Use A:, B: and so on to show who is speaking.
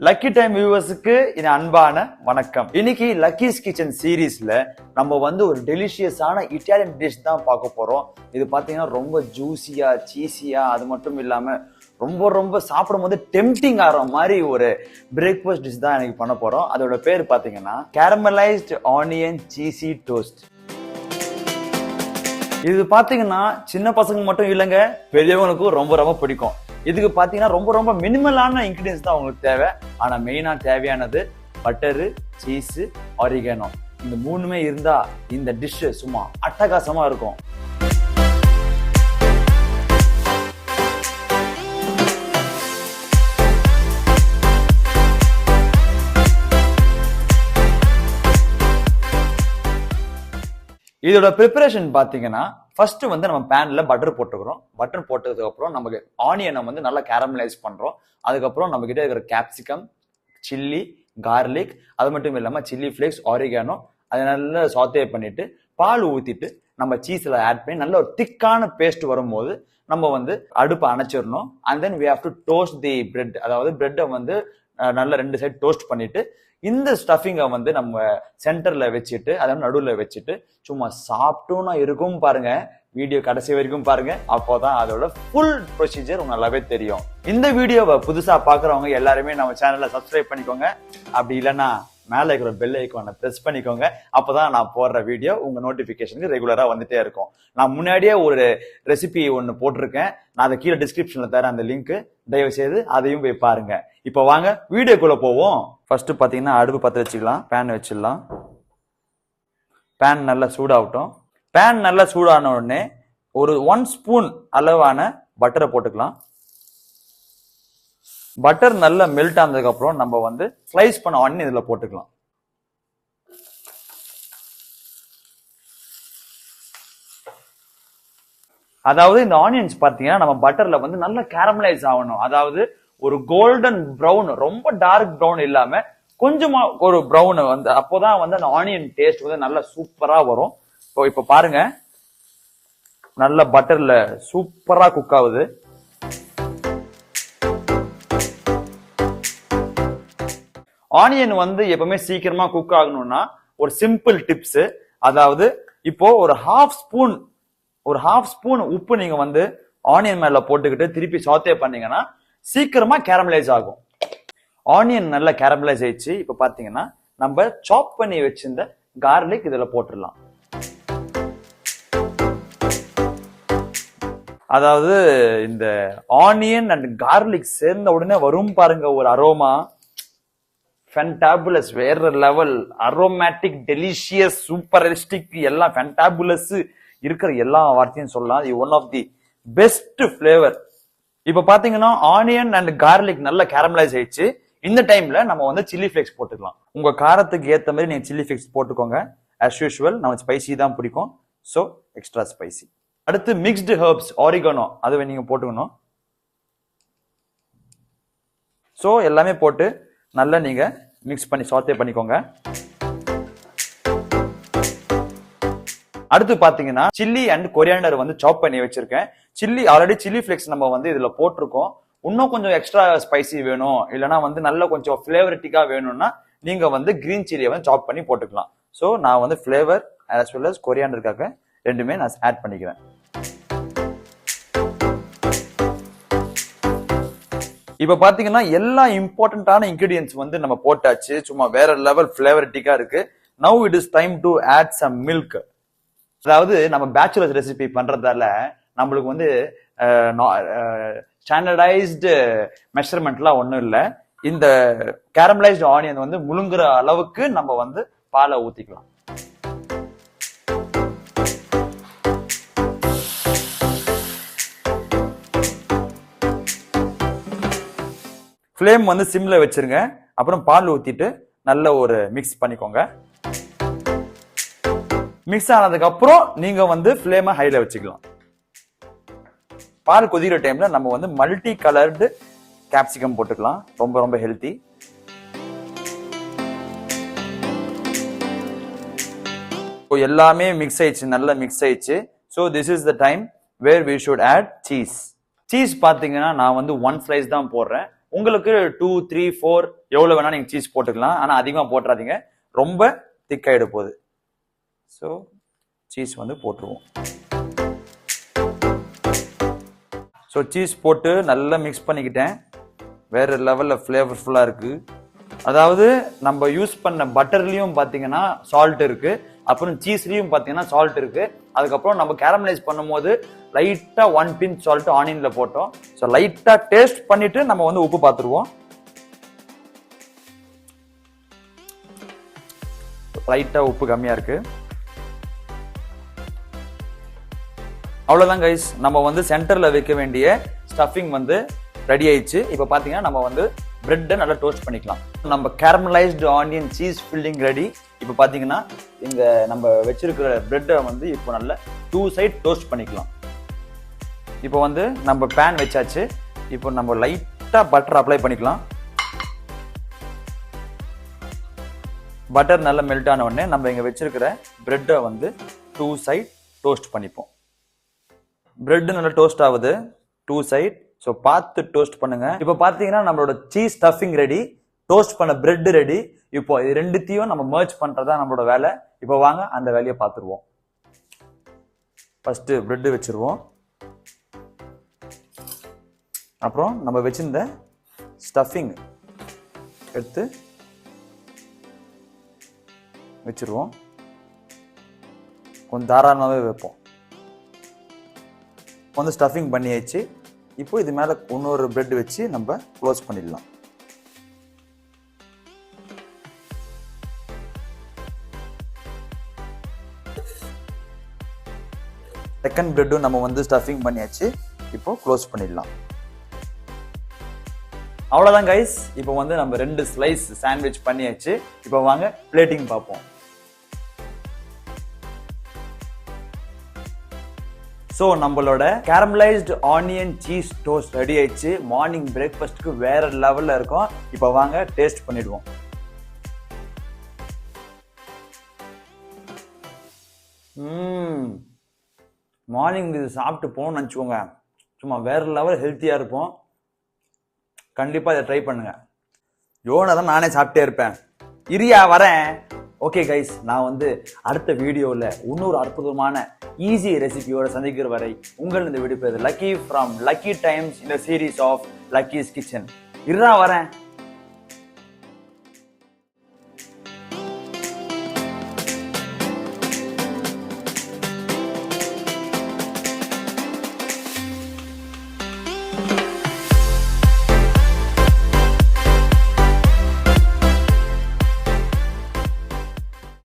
A: Lucky time வியூவர்ஸுக்கு இது அன்பான வணக்கம். இன்னைக்கு லக்கீஸ் கிச்சன் சீரீஸ்ல நம்ம வந்து ஒரு டெலிஷியஸான இட்டாலியன் டிஷ் தான் பார்க்க போறோம். இது பாத்தீங்கன்னா ரொம்ப ஜூசியா சீசியா, அது மட்டும் இல்லாம ரொம்ப ரொம்ப சாப்பிடும் போது டெம்டிங் ஆகிற மாதிரி ஒரு பிரேக்ஃபாஸ்ட் டிஷ் தான் எனக்கு பண்ண போறோம். அதோட பேர் பாத்தீங்கன்னா கேரமலைஸ்ட் ஆனியன் சீசி டோஸ்ட். இது பாத்தீங்கன்னா சின்ன பசங்க மட்டும் இல்லைங்க, பெரியவங்களுக்கும் ரொம்ப ரொம்ப பிடிக்கும். இதுக்கு பாத்தீங்கன்னா ரொம்ப ரொம்ப மினிமலான இன்கிரீடியன்ஸ் தான் உங்களுக்கு தேவை. ஆனா மெயினா தேவையானது பட்டரு, சீஸ், ஆரிகானோ. இந்த மூணுமே இருந்தா இந்த டிஷ் சும்மா அட்டகாசமா இருக்கும். இதோட ப்ரிப்பரேஷன் பாத்தீங்கன்னா ஃபர்ஸ்ட் வந்து நம்ம பேன்ல பட்டர் போட்டுக்கிறோம். பட்டர் போட்டதுக்கு அப்புறம் நமக்கு ஆனியனை வந்து நல்லா கேரமலைஸ் பண்றோம். அதுக்கப்புறம் நம்ம கிட்ட இருக்கிற கேப்சிகம், சில்லி, கார்லிக், அது மட்டும் இல்லாம சில்லி ஃபிளேக்ஸ், ஆரிகானோ அதை நல்லா சாத்தே பண்ணிட்டு பால் ஊத்திட்டு நம்ம சீஸ்ல ஆட் பண்ணி நல்ல ஒரு திக்கான பேஸ்ட் வரும்போது நம்ம வந்து அடுப்பை அணைச்சிடணும். And then we have to toast the bread. அதாவது பிரெட்டை வந்து நல்ல ரெண்டு சைடு டோஸ்ட் பண்ணிட்டு இந்த ஸ்டஃபிங்கை வந்து நம்ம சென்டர்ல வச்சுட்டு அதாவது நடுவுல வச்சுட்டு சும்மா சாப்பிட்டோம்னா இருக்கும் பாருங்க. வீடியோ கடைசி வரைக்கும் பாருங்க, அப்போதான் அதோட ஃபுல் ப்ரொசீஜர் உங்களுக்கு நல்லாவே தெரியும். இந்த வீடியோவை புதுசா பாக்குறவங்க எல்லாருமே நம்ம சேனலை சப்ஸ்கிரைப் பண்ணிக்கோங்க. அப்படி இல்லைன்னா மேல இருக்கிற பெல் ஐக்கானை பிரஸ் பண்ணிக்கோங்க. அப்பதான் நான் போடுற வீடியோ உங்க நோட்டிபிகேஷனுக்கு ரெகுலரா வந்துட்டே இருக்கும். நான் முன்னாடியே ஒரு ரெசிபி ஒன்னு போட்டிருக்கேன், நான் அதை கீழே டிஸ்கிரிப்ஷன்ல தரேன் அந்த லிங்க், தயவு செய்து அதையும் போய் பாருங்க. இப்ப வாங்க வீடியோக்குள்ள போவோம். ஃபர்ஸ்ட் பாத்தீங்கன்னா அடுப்பு பத்த வச்சுக்கலாம், பேன் வச்சிடலாம். பேன் நல்லா சூடாகட்டும். பேன் நல்லா சூடான உடனே ஒரு 1 ஸ்பூன் அளவான பட்டரை போட்டுக்கலாம். பட்டர் நல்லா மெல்ட் ஆனதுக்கு அப்புறம் நம்ம வந்து ஸ்லைஸ் பண்ண ஆனியன் இதுல போட்டுக்கலாம். அதாவது இந்த ஆனியன்ஸ் பாத்தீங்கன்னா நம்ம பட்டர்ல வந்து நல்லா கேரமலைஸ் ஆகணும். அதாவது ஒரு கோல்டன் ப்ரௌன், ரொம்ப டார்க் ப்ரௌன் இல்லாம கொஞ்சமா ஒரு ப்ரௌன் வந்து அப்போதான் வந்து அந்த ஆனியன் டேஸ்ட் வந்து நல்லா சூப்பரா வரும். இப்ப பாருங்க, நல்ல பட்டர்ல சூப்பரா குக் ஆகுது. ஆனியன் வந்து எப்பவுமே சீக்கிரமா குக் ஆகணும்னா ஒரு சிம்பிள் டிப்ஸ். அதாவது இப்போ ஒரு ஹாஃப் ஸ்பூன் உப்பு நீங்க வந்து ஆனியன் மேல போட்டுக்கிட்டு திருப்பி சாத்தே பண்ணீங்கன்னா சீக்கிரமா கேரமலைஸ் ஆகும். ஆனியன் நல்லா கேரமலைஸ் ஆயிடுச்சு. இப்ப பாத்தீங்கன்னா நம்ம சாப் பண்ணி வச்சிருந்த கார்லிக் இதுல போட்டுடலாம். அதாவது இந்த ஆனியன் அண்ட் கார்லிக் சேர்ந்த உடனே வரும் பாருங்க ஒரு அரோமா, ஃபென்டாபுலஸ், வேற லெவல், அரோமேட்டிக், டெலிஷியஸ், சூப்பரிஸ்டிக், எல்லாம் ஃபென்டாபுலஸ் இருக்கிற எல்லா வார்த்தையும் சொல்லலாம். இது one of the best flavour. இப்ப பாத்தீங்கன்னா ஆனியன் அண்ட் கார்லிக் நல்லா கேரமலைஸ் ஆயிடுச்சு. இந்த டைம்ல நம்ம வந்து சில்லி ஃபிளேக்ஸ் போட்டுக்கலாம். உங்க காரத்துக்கு ஏத்த மாதிரி நீங்க சில்லி ஃபிளேக்ஸ் போட்டுக்கோங்க. as usual நம்ம ஸ்பைசி தான் பிடிக்கும், சோ எக்ஸ்ட்ரா ஸ்பைசி. அடுத்து மிக்ஸ்டு ஹெர்ப்ஸ், ஆரிகானோ, அதுவே நீங்க போட்டுக்கணும். சோ எல்லாமே போட்டு நல்லா நீங்க மிக்ஸ் பண்ணி சாத்தே பண்ணிக்கோங்க. அடுத்து பாத்தீங்கன்னா சில்லி அண்ட் கொரியாண்டர் வந்து சாப் பண்ணி வச்சிருக்கேன். சில்லி ஆல்ரெடி சில்லி ஃபிளேக்ஸ் நம்ம வந்து இதுல போட்டிருக்கோம். இன்னும் கொஞ்சம் எக்ஸ்ட்ரா ஸ்பைசி வேணும், இல்லைன்னா வந்து நல்ல கொஞ்சம் ஃபிளேவரிட்டிக்கா வேணும்னா நீங்க வந்து கிரீன் சில்லியை வந்து சாப் பண்ணி போட்டுக்கலாம். சோ நான் வந்து ஃபிளேவர் as well as கொரியாண்டருக்காக ரெண்டுமே நான் ஆட் பண்ணிக்கிறேன். இப்ப பாத்தீங்கன்னா எல்லா இம்பார்ட்டன்டான இன்கிரிடியன்ஸ் வந்து நம்ம போட்டாச்சு. சும்மா வேற லெவல் ஃபிளேவரிட்டிக்கா இருக்கு. Now it is time to add some milk. அதாவது நம்ம பேச்சுலர்ஸ் ரெசிபி பண்றதால நம்மளுக்கு வந்து ஸ்டாண்டர்டைஸ்டு மெஷர்மெண்ட்லாம் ஒன்றும் இல்லை. இந்த கேரமலைஸ்டு ஆனியன் வந்து முழுங்குற அளவுக்கு நம்ம வந்து பாலை ஊத்திக்கலாம். ஃப்ளேம் வந்து சிம்ல வச்சிருங்க. அப்புறம் பால் ஊத்திட்டு நல்ல ஒரு மிக்ஸ் பண்ணிக்கோங்க. மிக்ஸ் ஆனதுக்கு அப்புறம் நீங்க வந்து ஃப்ளேமை ஹைல வச்சுக்கலாம். பால் கொதிக்கிற டைம்ல நம்ம வந்து மல்டி கலர்டு கேப்சிகம் போட்டுக்கலாம். ரொம்ப ரொம்ப ஹெல்த்தி. எல்லாமே மிக்ஸ் ஆயிடுச்சு, நல்லா மிக்ஸ் ஆயிடுச்சு. So this is the time where we should add cheese. Cheese பாத்தீங்கன்னா நான் வந்து 1 ஸ்லைஸ் தான் போடுறேன். உங்களுக்கு 2, 3, 4 எவ்வளவு வேணா நீங்க சீஸ் போட்டுக்கலாம். ஆனா அதிகமா போட்டுறாதீங்க, ரொம்ப திக்காயிட போகுது. ஸோ சீஸ் வந்து போட்டுருவோம். ஸோ சீஸ் போட்டு நல்லா மிக்ஸ் பண்ணிக்கிட்டேன். வேற லெவலில் ஃப்ளேவர்ஃபுல்லாக இருக்கு. அதாவது நம்ம யூஸ் பண்ண பட்டர்லையும் பார்த்தீங்கன்னா சால்ட் இருக்கு, அப்புறம் சீஸ்லையும் பார்த்தீங்கன்னா சால்ட் இருக்கு. அதுக்கப்புறம் நம்ம கேரமலைஸ் பண்ணும்போது லைட்டாக 1 பிஞ்ச் சால்ட் ஆனியன்ல போட்டோம். ஸோ லைட்டாக டேஸ்ட் பண்ணிட்டு நம்ம வந்து உப்பு பார்த்துருவோம். லைட்டாக உப்பு கம்மியாக இருக்கு. அவ்வளோதான் கைஸ், நம்ம வந்து சென்டரில் வைக்க வேண்டிய ஸ்டஃபிங் வந்து ரெடி ஆயிடுச்சு. இப்போ பார்த்தீங்கன்னா நம்ம வந்து பிரெட்டை நல்லா டோஸ்ட் பண்ணிக்கலாம். நம்ம caramelised onion cheese filling ready. இப்போ பார்த்தீங்கன்னா இந்த நம்ம வச்சிருக்கிற பிரெட்டை வந்து இப்போ நல்லா 2 சைட் டோஸ்ட் பண்ணிக்கலாம். இப்போ வந்து நம்ம பேன் வச்சாச்சு. இப்போ நம்ம லைட்டாக பட்டர் அப்ளை பண்ணிக்கலாம். பட்டர் நல்லா மெல்ட் ஆன உடனே நம்ம இங்கே வச்சிருக்கிற பிரெட்டை வந்து 2 சைட் டோஸ்ட் பண்ணிப்போம். பிரெட் நல்லா டோஸ்ட் ஆகுது 2 சைட். ஸோ பார்த்து டோஸ்ட் பண்ணுங்க. இப்போ பார்த்தீங்கன்னா நம்மளோட சீஸ் ஸ்டஃபிங் ரெடி, டோஸ்ட் பண்ண பிரெட் ரெடி. இப்போ இது ரெண்டுத்தையும் நம்ம மர்ஜ் பண்றதா நம்மளோட வேலை. இப்போ வாங்க அந்த வேலையை பார்த்துருவோம். ஃபர்ஸ்ட் பிரெட் வச்சிருவோம். அப்புறம் நம்ம வச்சிருந்த ஸ்டஃபிங் எடுத்து வச்சிருவோம். கொஞ்சம் தாராளமாகவே வைப்போம். வந்து ஸ்டஃபிங் பண்ணியாச்சு. இப்போ இது மேலே இன்னொரு பிரெட் வச்சு நம்ம க்ளோஸ் பண்ணிடலாம். செகண்ட் பிரெட்டும் நம்ம வந்து ஸ்டஃபிங் பண்ணியாச்சு. இப்போ க்ளோஸ் பண்ணிடலாம். அவ்வளோதான் கைஸ், இப்போ வந்து நம்ம 2 ஸ்லைஸ் சாண்ட்விச் பண்ணியாச்சு. இப்போ வாங்க பிளேட்டிங் பார்ப்போம். ஸோ நம்மளோட caramelised onion cheese toast ready ஆயிடுச்சு. மார்னிங் பிரேக்ஃபாஸ்ட்க்கு வேற லெவலில் இருக்கும். இப்போ வாங்க டேஸ்ட் பண்ணிடுவோம். மார்னிங் இது சாப்பிட்டு போகணும்னு நினச்சிக்கோங்க, சும்மா வேற லெவல் ஹெல்த்தியாக இருப்போம். கண்டிப்பாக இதை ட்ரை பண்ணுங்க. யோனை தான் நானே சாப்பிட்டே இருப்பேன். இரியா வரேன். ஓகே கைஸ், நான் வந்து அடுத்த வீடியோவில் இன்னொரு அற்புதமான ஈஸி ரெசிபியோட சந்திக்கிற வரை உங்கள் இந்த விடுப்பது லக்கி ஃப்ரம் லக்கி டைம்ஸ் இந்த சீரீஸ் ஆஃப் லக்கீஸ் கிச்சன். இருடா வரேன்.